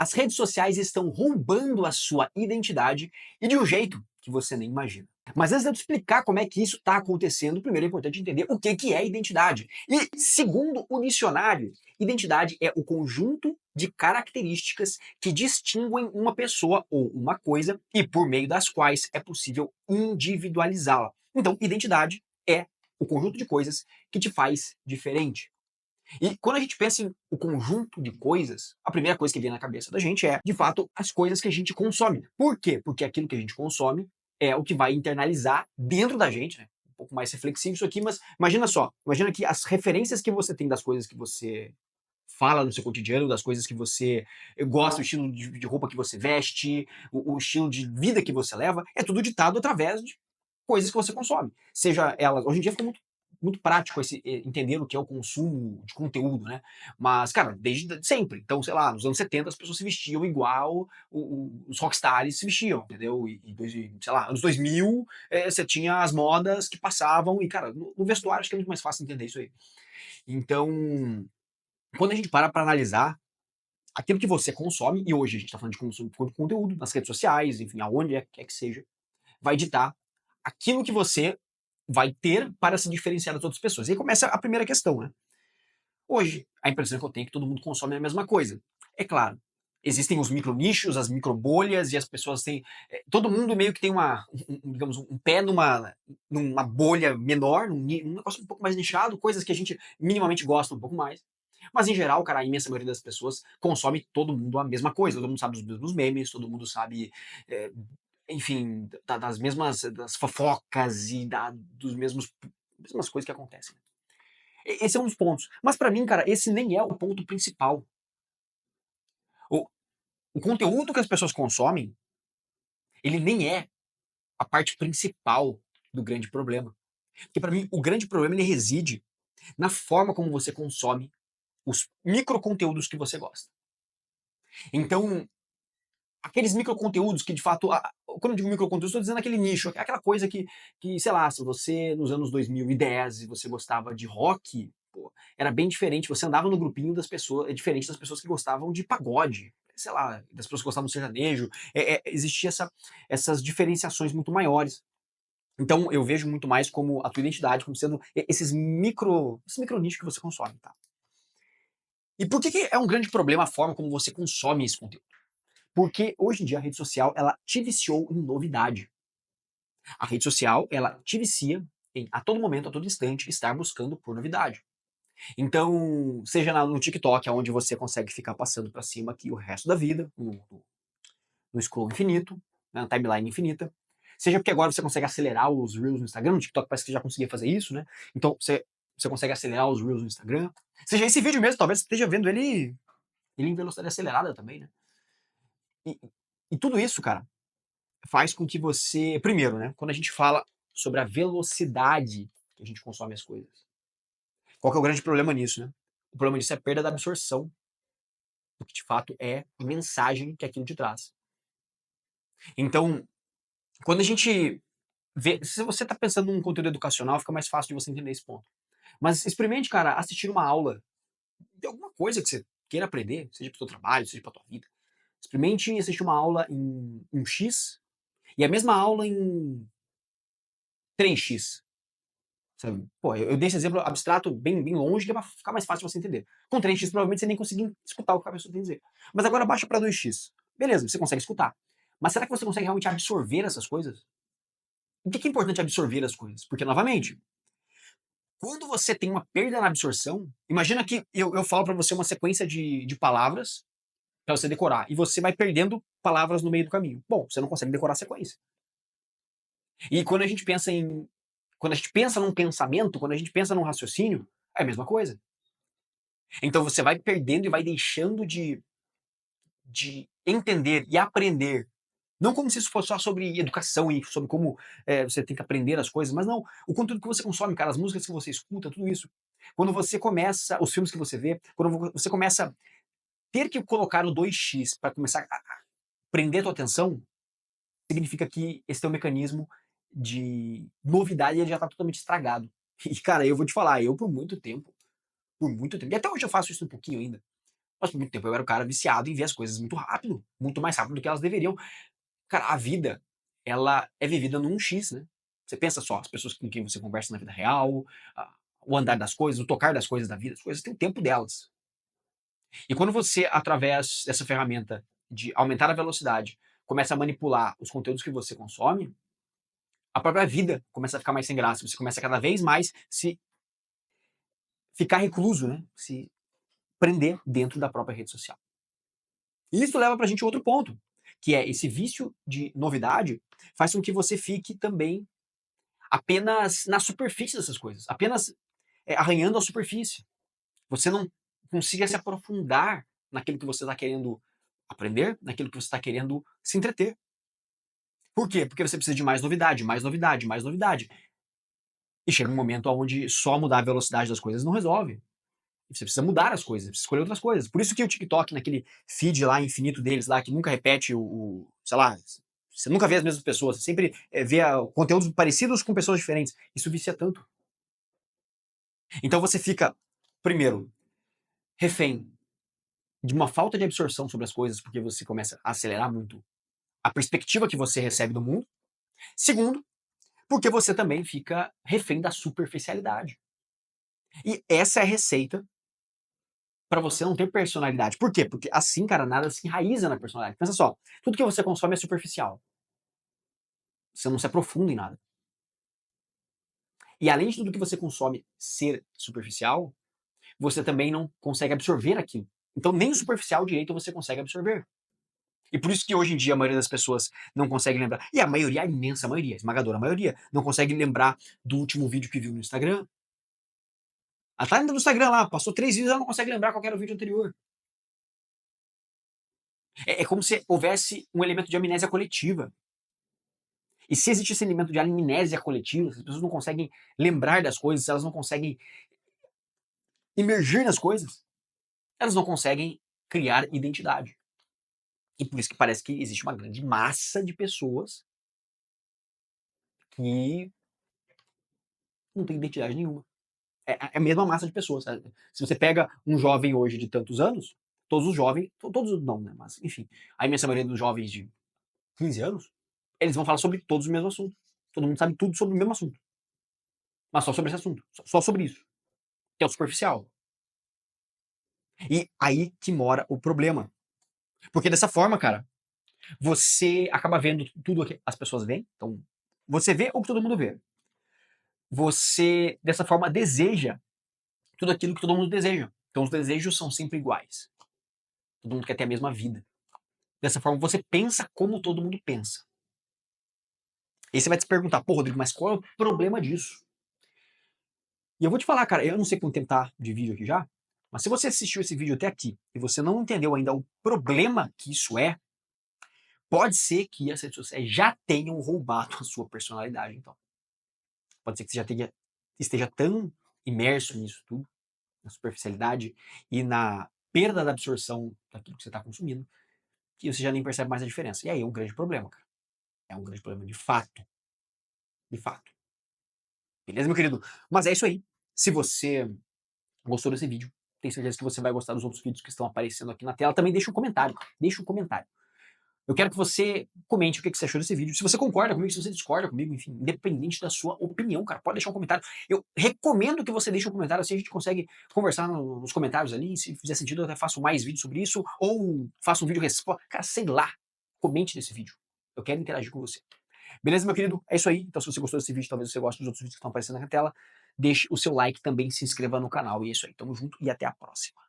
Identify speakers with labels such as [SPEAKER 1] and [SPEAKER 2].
[SPEAKER 1] As redes sociais estão roubando a sua identidade e de um jeito que você nem imagina. Mas antes de eu te explicar como é que isso está acontecendo, primeiro é importante entender o que é identidade. E, segundo o dicionário, identidade é o conjunto de características que distinguem uma pessoa ou uma coisa e por meio das quais é possível individualizá-la. Então, identidade é o conjunto de coisas que te faz diferente. E quando a gente pensa em o conjunto de coisas, a primeira coisa que vem na cabeça da gente é, de fato, as coisas que a gente consome. Por quê? Porque aquilo que a gente consome é o que vai internalizar dentro da gente, né? Um pouco mais reflexivo isso aqui, mas imagina só, imagina que as referências que você tem das coisas que você fala no seu cotidiano, das coisas que você gosta, o estilo de roupa que você veste, o estilo de vida que você leva, é tudo ditado através de coisas que você consome. Seja elas, hoje em dia ficou muito prático entender o que é o consumo de conteúdo, né? Mas, cara, desde sempre. Então, sei lá, nos anos 70 as pessoas se vestiam igual os rockstars se vestiam, entendeu? Sei lá, anos 2000 você tinha as modas que passavam e, cara, no vestuário acho que é muito mais fácil entender isso aí. Então, quando a gente para analisar aquilo que você consome, e hoje a gente está falando de consumo de conteúdo nas redes sociais, enfim, aonde quer que seja, vai ditar aquilo que você vai ter para se diferenciar das outras pessoas. E aí começa a primeira questão, né? Hoje, a impressão que eu tenho é que todo mundo consome a mesma coisa. É claro, existem os micronichos, as microbolhas, e as pessoas têm. Todo mundo meio que tem digamos, um pé numa bolha menor, num negócio um pouco mais nichado, coisas que a gente minimamente gosta um pouco mais. Mas, em geral, cara, a imensa maioria das pessoas consome todo mundo a mesma coisa. Todo mundo sabe os mesmos memes, todo mundo sabe é, enfim, das mesmas das fofocas e dos mesmas coisas que acontecem. Esse é um dos pontos. Mas para mim, cara, esse nem é o ponto principal. O, o conteúdo que as pessoas consomem, ele nem é a parte principal do grande problema. Porque para mim, o grande problema ele reside na forma como você consome os microconteúdos que você gosta. Então, aqueles microconteúdos que de fato, quando eu digo microconteúdo, estou dizendo aquele nicho, aquela coisa que, sei lá, se você nos anos 2010 e você gostava de rock, pô, era bem diferente. Você andava no grupinho das pessoas, é diferente das pessoas que gostavam de pagode, sei lá, das pessoas que gostavam de sertanejo. Existia essas diferenciações muito maiores. Então eu vejo muito mais como a tua identidade, como sendo esse micro nicho que você consome, tá? E por que é um grande problema a forma como você consome esse conteúdo? Porque hoje em dia a rede social, ela te viciou em novidade. A rede social, ela te vicia em, a todo momento, a todo instante, estar buscando por novidade. Então, seja no TikTok, onde você consegue ficar passando para cima aqui o resto da vida, no scroll infinito, na timeline infinita. Seja porque agora você consegue acelerar os Reels no Instagram, no TikTok parece que já conseguia fazer isso, né? Então, você consegue acelerar os Reels no Instagram. Seja esse vídeo mesmo, talvez você esteja vendo ele em velocidade acelerada também, né? E, e tudo isso, cara, faz com que você. Primeiro, né? Quando a gente fala sobre a velocidade que a gente consome as coisas. Qual que é o grande problema nisso, né? O problema disso é a perda da absorção do que de fato é a mensagem que aquilo te traz. Então, quando a gente vê. Se você está pensando num conteúdo educacional, fica mais fácil de você entender esse ponto. Mas experimente, cara, assistir uma aula de alguma coisa que você queira aprender, seja para o seu trabalho, seja para a tua vida. Experimente assistir uma aula em X e a mesma aula em 3x. Sabe? Pô, eu dei esse exemplo abstrato bem longe, que é pra ficar mais fácil de você entender. Com 3x, provavelmente você nem conseguia escutar o que a pessoa tem a dizer. Mas agora baixa para 2x. Beleza, você consegue escutar. Mas será que você consegue realmente absorver essas coisas? O que é importante absorver as coisas? Porque, novamente, quando você tem uma perda na absorção, imagina que eu falo para você uma sequência de palavras para você decorar, e você vai perdendo palavras no meio do caminho. Bom, você não consegue decorar a sequência. E quando a gente pensa num pensamento, quando a gente pensa num raciocínio, é a mesma coisa. Então você vai perdendo e vai deixando de entender e aprender. Não como se isso fosse só sobre educação e sobre como você tem que aprender as coisas, mas não. O conteúdo que você consome, cara, as músicas que você escuta, tudo isso. Quando você começa, os filmes que você vê, quando você começa a ter que colocar o 2x para começar a prender a tua atenção, significa que esse teu mecanismo de novidade ele já está totalmente estragado. E, cara, eu vou te falar, eu por muito tempo, e até hoje eu faço isso um pouquinho ainda. Mas por muito tempo eu era o cara viciado em ver as coisas muito rápido, muito mais rápido do que elas deveriam. Cara, a vida, ela é vivida num X, né. Você pensa só, as pessoas com quem você conversa na vida real, o andar das coisas, o tocar das coisas da vida, as coisas têm o tempo delas. E quando você, através dessa ferramenta de aumentar a velocidade, começa a manipular os conteúdos que você consome, a própria vida começa a ficar mais sem graça. Você começa a cada vez mais se ficar recluso, né? Se prender dentro da própria rede social. E isso leva pra gente a outro ponto, que é esse vício de novidade faz com que você fique também apenas na superfície dessas coisas, apenas arranhando a superfície. Você não consiga se aprofundar naquilo que você está querendo aprender, naquilo que você está querendo se entreter. Por quê? Porque você precisa de mais novidade, mais novidade, mais novidade. E chega um momento onde só mudar a velocidade das coisas não resolve. Você precisa mudar as coisas, precisa escolher outras coisas. Por isso que o TikTok, naquele feed lá infinito deles lá, que nunca repete sei lá, você nunca vê as mesmas pessoas, você sempre vê conteúdos parecidos com pessoas diferentes. Isso vicia tanto. Então você fica, primeiro, refém de uma falta de absorção sobre as coisas, porque você começa a acelerar muito a perspectiva que você recebe do mundo. Segundo, porque você também fica refém da superficialidade. E essa é a receita para você não ter personalidade. Por quê? Porque assim, cara, nada se enraiza na personalidade. Pensa só, tudo que você consome é superficial. Você não se aprofunda em nada. E além de tudo que você consome ser superficial, você também não consegue absorver aquilo. Então nem o superficial direito você consegue absorver. E por isso que hoje em dia a maioria das pessoas não consegue lembrar. E a maioria, a imensa maioria, a esmagadora maioria, não consegue lembrar do último vídeo que viu no Instagram. Ela tá ainda no Instagram lá, passou 3 vídeos e ela não consegue lembrar qual era o vídeo anterior. É como se houvesse um elemento de amnésia coletiva. E se existe esse elemento de amnésia coletiva, se as pessoas não conseguem lembrar das coisas, se elas não conseguem imergir nas coisas, elas não conseguem criar identidade. E por isso que parece que existe uma grande massa de pessoas que não tem identidade nenhuma. É a mesma massa de pessoas. Se você pega um jovem hoje de tantos anos, todos os jovens, todos não, né? Mas, enfim, a imensa maioria dos jovens de 15 anos, eles vão falar sobre todos o mesmo assunto. Todo mundo sabe tudo sobre o mesmo assunto. Mas só sobre esse assunto. Só sobre isso. Que é o superficial. E aí que mora o problema. Porque dessa forma, cara, você acaba vendo tudo o que as pessoas veem. Então, você vê o que todo mundo vê. Você, dessa forma, deseja tudo aquilo que todo mundo deseja. Então, os desejos são sempre iguais. Todo mundo quer ter a mesma vida. Dessa forma, você pensa como todo mundo pensa. E aí você vai se perguntar, pô, Rodrigo, mas qual é o problema disso? E eu vou te falar, cara, eu não sei quanto tempo tá de vídeo aqui já, mas se você assistiu esse vídeo até aqui e você não entendeu ainda o problema que isso é, pode ser que as redes sociais já tenham roubado a sua personalidade, então. Pode ser que você esteja tão imerso nisso tudo, na superficialidade e na perda da absorção daquilo que você está consumindo, que você já nem percebe mais a diferença. E aí é um grande problema, cara. É um grande problema de fato. De fato. Beleza, meu querido? Mas é isso aí. Se você gostou desse vídeo, tenho certeza que você vai gostar dos outros vídeos que estão aparecendo aqui na tela. Também deixa um comentário. Deixa um comentário. Eu quero que você comente o que você achou desse vídeo. Se você concorda comigo, se você discorda comigo, enfim, independente da sua opinião, cara, pode deixar um comentário. Eu recomendo que você deixe um comentário, assim a gente consegue conversar nos comentários ali. Se fizer sentido, eu até faço mais vídeos sobre isso, ou faço um vídeo resposta. Cara, sei lá. Comente nesse vídeo. Eu quero interagir com você. Beleza, meu querido? É isso aí. Então, se você gostou desse vídeo, talvez você goste dos outros vídeos que estão aparecendo na tela, deixe o seu like também, se inscreva no canal. E é isso aí. Tamo junto e até a próxima.